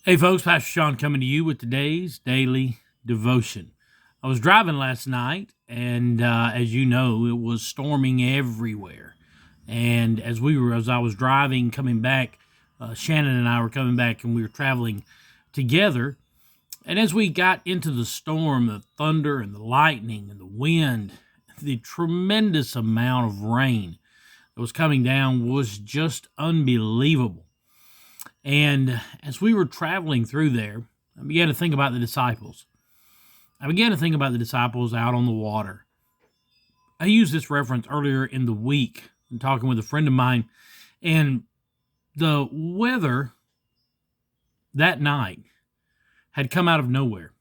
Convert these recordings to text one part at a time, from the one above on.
Hey folks, Pastor Sean coming to you with today's daily devotion. I was driving last night, and as you know, it was storming everywhere. And as I was driving, coming back, Shannon and I were coming back, and we were traveling together. And as we got into the storm, the thunder and the lightning and the wind, the tremendous amount of rain that was coming down was just unbelievable. And as we were traveling through there, I began to think about the disciples. I began to think about the disciples out on the water. I used this reference earlier in the week in talking with a friend of mine, and the weather that night had come out of nowhere.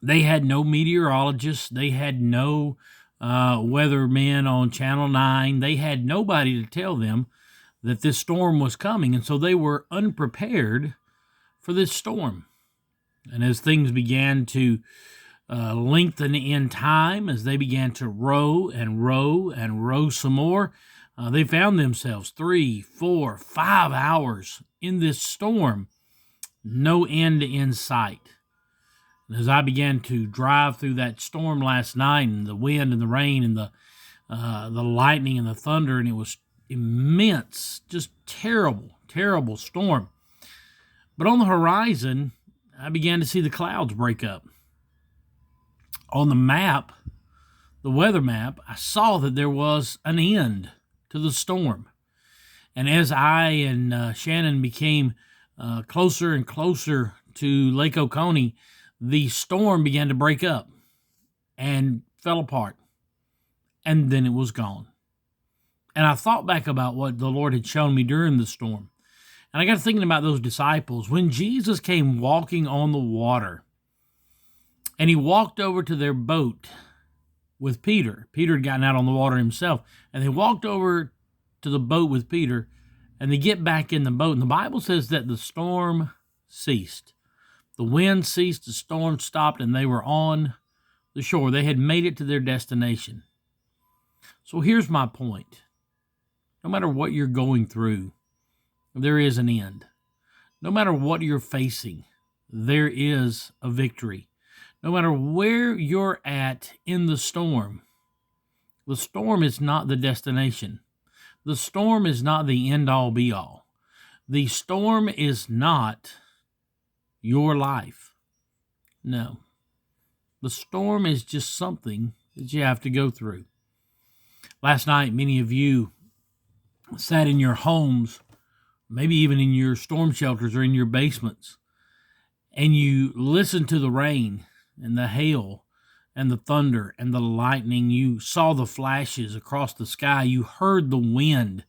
They had no meteorologists, they had no weathermen on Channel 9, they had nobody to tell them that this storm was coming, and so they were unprepared for this storm. And as things began to lengthen in time, as they began to row and row and row some more, they found themselves 3, 4, 5 hours in this storm, no end in sight. And as I began to drive through that storm last night, and the wind and the rain and the lightning and the thunder, and it was immense, just terrible, terrible storm. But on the horizon, I began to see the clouds break up. On the map, the weather map, I saw that there was an end to the storm. And as I and Shannon became closer and closer to Lake Oconee, the storm began to break up and fell apart. And then it was gone. And I thought back about what the Lord had shown me during the storm. And I got thinking about those disciples. When Jesus came walking on the water, and he walked over to their boat with Peter. Peter had gotten out on the water himself. And they walked over to the boat with Peter, and they get back in the boat. And the Bible says that the storm ceased. The wind ceased, the storm stopped, and they were on the shore. They had made it to their destination. So here's my point. No matter what you're going through, there is an end. No matter what you're facing, there is a victory. No matter where you're at in the storm is not the destination. The storm is not the end-all be-all. The storm is not your life. No. The storm is just something that you have to go through. Last night, many of you sat in your homes, maybe even in your storm shelters or in your basements, and you listened to the rain and the hail and the thunder and the lightning. You saw the flashes across the sky. You heard the wind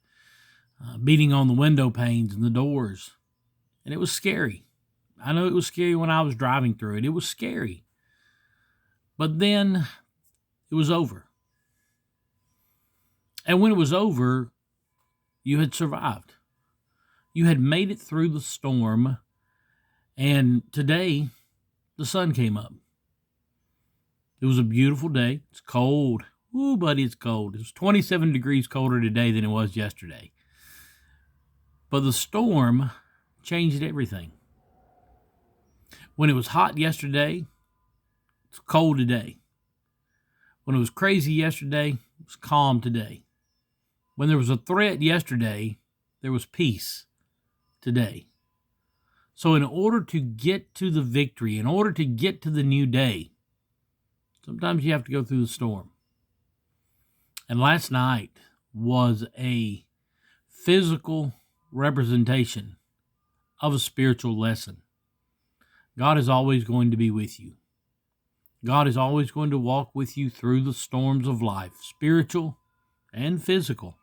beating on the window panes and the doors. And it was scary. I know it was scary when I was driving through it. It was scary. But then it was over. And when it was over, you had survived. You had made it through the storm, and today the sun came up. It was a beautiful day. It's cold. Ooh, buddy, it's cold. It was 27 degrees colder today than it was yesterday. But the storm changed everything. When it was hot yesterday, it's cold today. When it was crazy yesterday, it was calm today. When there was a threat yesterday, there was peace today. So in order to get to the victory, in order to get to the new day, sometimes you have to go through the storm. And last night was a physical representation of a spiritual lesson. God is always going to be with you. God is always going to walk with you through the storms of life, spiritual and physical.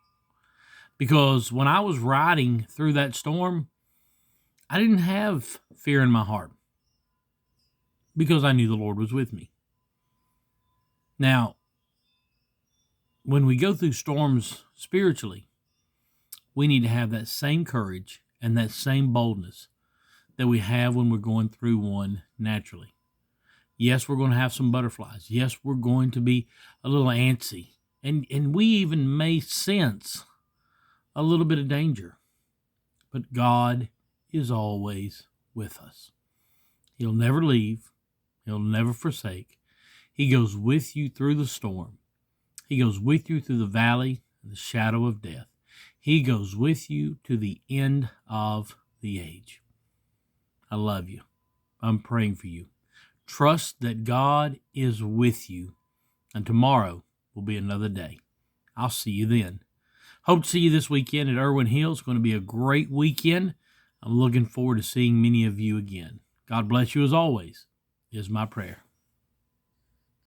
Because when I was riding through that storm, I didn't have fear in my heart because I knew the Lord was with me. Now, when we go through storms spiritually, we need to have that same courage and that same boldness that we have when we're going through one naturally. Yes, we're going to have some butterflies. Yes, we're going to be a little antsy. And we even may sense a little bit of danger. But God is always with us. He'll never leave. He'll never forsake. He goes with you through the storm. He goes with you through the valley and the shadow of death. He goes with you to the end of the age. I love you. I'm praying for you. Trust that God is with you, and tomorrow will be another day. I'll see you then. Hope to see you this weekend at Irwin Hills. It's going to be a great weekend. I'm looking forward to seeing many of you again. God bless you as always, is my prayer.